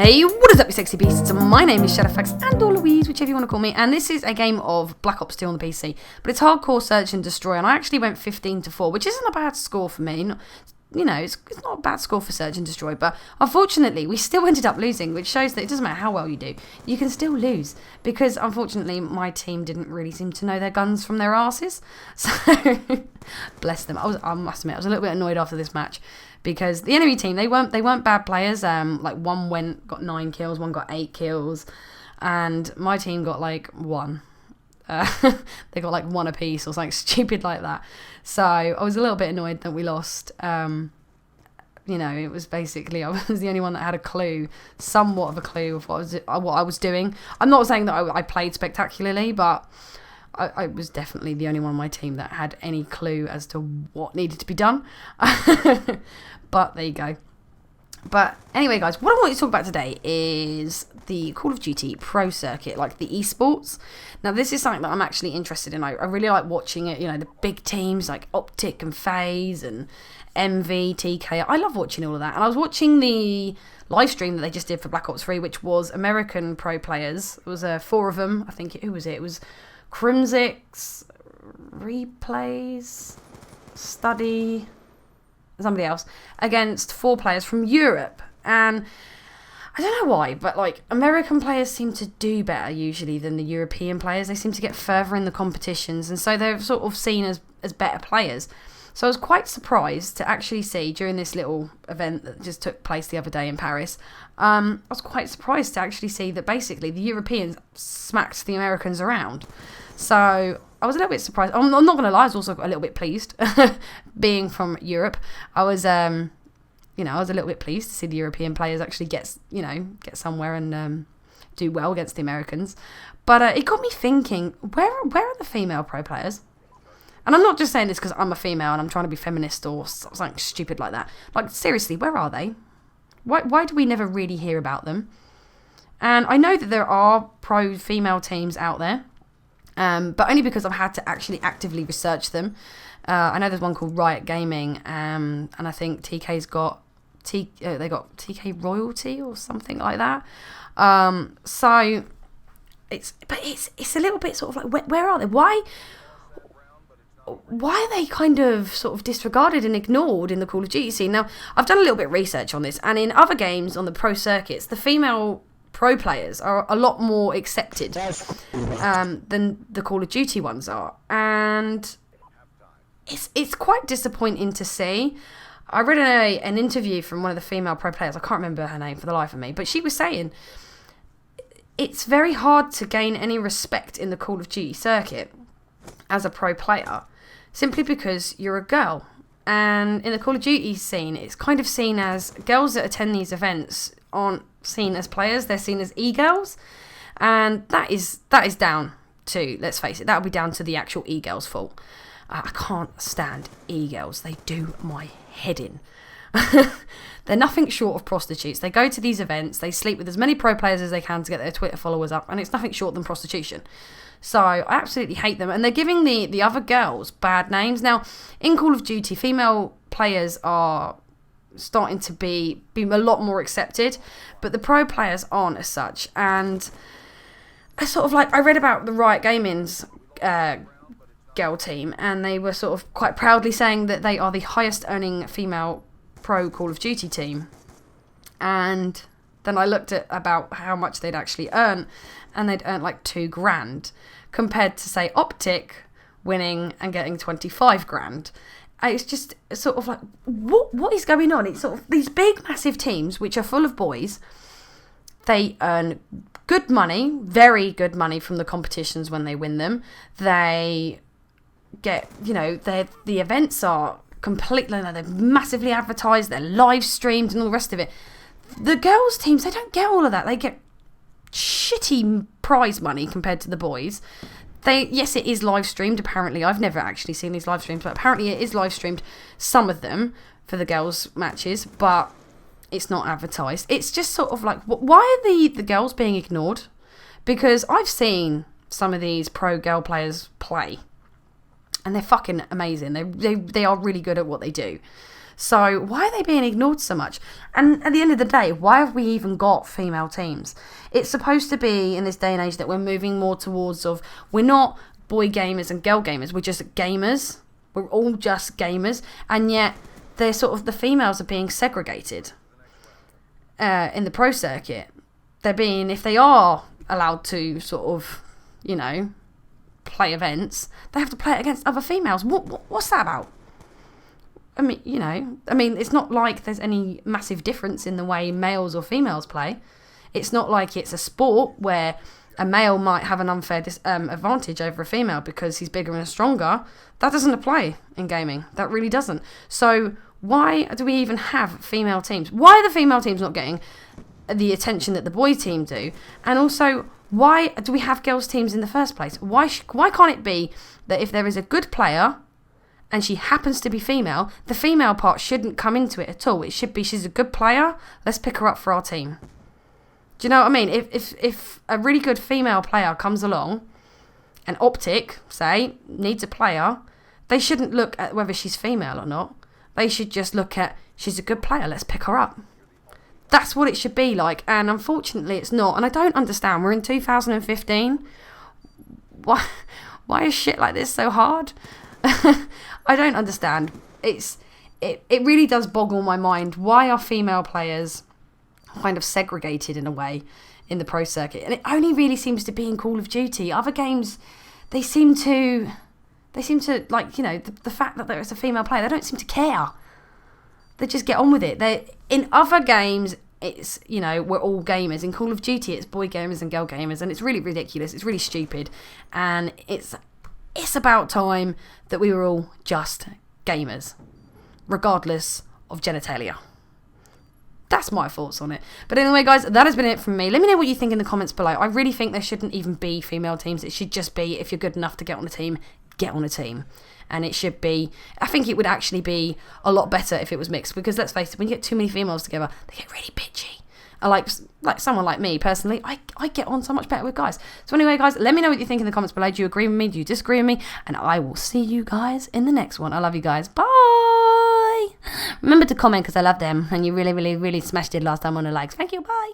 Hey, what is up, you sexy beasts? My name is Shadowfax, and or Louise, whichever you want to call me, and this is a game of Black Ops 2 on the PC, but it's hardcore search and destroy, and I actually went 15-4, which isn't a bad score for me. You know, it's not a bad score for search and destroy, but unfortunately, we still ended up losing, which shows that it doesn't matter how well you do, you can still lose, because unfortunately, my team didn't really seem to know their guns from their asses, so bless them. I must admit, I was a little bit annoyed after this match, because the enemy team, they weren't bad players. Like one got 9 kills, one got 8 kills, and my team got like 1. They got like 1 apiece or something stupid like that. So I was a little bit annoyed that we lost. You know, it was basically I was the only one that had a clue, somewhat of a clue of what I was doing. I'm not saying that I played spectacularly, but I was definitely the only one on my team that had any clue as to what needed to be done. But there you go. But anyway, guys, what I want you to talk about today is the Call of Duty Pro Circuit, like the Esports. Now, this is something that I'm actually interested in. I really like watching it, you know, the big teams like Optic and FaZe and MV, TK. I love watching all of that. And I was watching the live stream that they just did for Black Ops 3, which was American pro players. It was 4 of them. I think, who was it? It was Crimsix, Replays, Study, somebody else, against 4 players from Europe. And I don't know why, but like American players seem to do better usually than the European players. They seem to get further in the competitions, and so they're sort of seen as better players. So I was quite surprised to actually see during this little event that just took place the other day in Paris. I was quite surprised to actually see that basically the Europeans smacked the Americans around. So I was a little bit surprised. I'm not going to lie, I was also a little bit pleased. Being from Europe, I was, I was a little bit pleased to see the European players actually get somewhere and do well against the Americans. But it got me thinking, where are the female pro players? And I'm not just saying this because I'm a female and I'm trying to be feminist or something stupid like that. Like, seriously, where are they? Why do we never really hear about them? And I know that there are pro female teams out there, but only because I've had to actually actively research them. I know there's one called Riot Gaming, and I think TK's got they got TK Royalty or something like that. So it's a little bit sort of like, where are they? Why are they kind of sort of disregarded and ignored in the Call of Duty scene? Now, I've done a little bit of research on this, and in other games on the pro circuits, the female pro players are a lot more accepted than the Call of Duty ones are. And it's quite disappointing to see. I read an interview from one of the female pro players. I can't remember her name for the life of me, but she was saying it's very hard to gain any respect in the Call of Duty circuit as a pro player, simply because you're a girl. And in the Call of Duty scene, it's kind of seen as girls that attend these events aren't seen as players, they're seen as e-girls. And that is down to, let's face it, that would be down to the actual e-girls' fault. I can't stand e-girls. They do my head in. They're nothing short of prostitutes. They go to these events, they sleep with as many pro players as they can to get their Twitter followers up, and it's nothing short than prostitution. So I absolutely hate them, and they're giving the other girls bad names. Now, in Call of Duty, female players are starting to be a lot more accepted, but the pro players aren't as such. And I sort of I read about the Riot Gaming's girl team, and they were sort of quite proudly saying that they are the highest earning female pro Call of Duty team. And then I looked at about how much they'd actually earn, and they'd earn like $2,000 compared to, say, Optic winning and getting 25 grand. It's just sort of like, what is going on? It's sort of these big, massive teams which are full of boys. They earn good money, very good money from the competitions when they win them. They get, the events are completely, they're massively advertised, they're live streamed and all the rest of it. The girls' teams, they don't get all of that. They get shitty prize money compared to the boys. Yes, it is live streamed, apparently. I've never actually seen these live streams, but apparently it is live streamed, some of them, for the girls' matches, but it's not advertised. It's just sort of like, why are the girls being ignored? Because I've seen some of these pro girl players play, and they're fucking amazing. They are really good at what they do. So why are they being ignored so much? And at the end of the day, why have we even got female teams? It's supposed to be in this day and age that we're moving more towards we're not boy gamers and girl gamers, we're just gamers. We're all just gamers, and yet they're the females are being segregated in the pro circuit. If they are allowed to play events, they have to play it against other females. What's that about? I mean, it's not like there's any massive difference in the way males or females play. It's not like it's a sport where a male might have an unfair advantage over a female because he's bigger and stronger. That doesn't apply in gaming. That really doesn't. So why do we even have female teams? Why are the female teams not getting the attention that the boy team do? And also, why do we have girls teams in the first place? Why can't it be that if there is a good player and she happens to be female, the female part shouldn't come into it at all? It should be, she's a good player, let's pick her up for our team. Do you know what I mean? If a really good female player comes along, and Optic, say, needs a player, they shouldn't look at whether she's female or not. They should just look at, she's a good player, let's pick her up. That's what it should be like, and unfortunately it's not. And I don't understand. We're in 2015. Why is shit like this so hard? I don't understand. It really does boggle my mind. Why are female players kind of segregated in a way in the pro circuit? And it only really seems to be in Call of Duty. Other games, they seem to the fact that there is a female player, they don't seem to care. They just get on with it. In other games, it's, we're all gamers. In Call of Duty, it's boy gamers and girl gamers, and it's really ridiculous. It's really stupid, and it's about time that we were all just gamers, regardless of genitalia. That's my thoughts on it. But anyway, guys, that has been it from me. Let me know what you think in the comments below. I really think there shouldn't even be female teams. It should just be, if you're good enough to get on a team, get on a team. And it should be, I think it would actually be a lot better if it was mixed, because let's face it, when you get too many females together, they get really bitchy. Like someone like me, personally, I get on so much better with guys. So anyway, guys, let me know what you think in the comments below. Do you agree with me? Do you disagree with me? And I will see you guys in the next one. I love you guys. Bye! Remember to comment, because I love them, and you really, really, really smashed it last time on the likes. Thank you. Bye!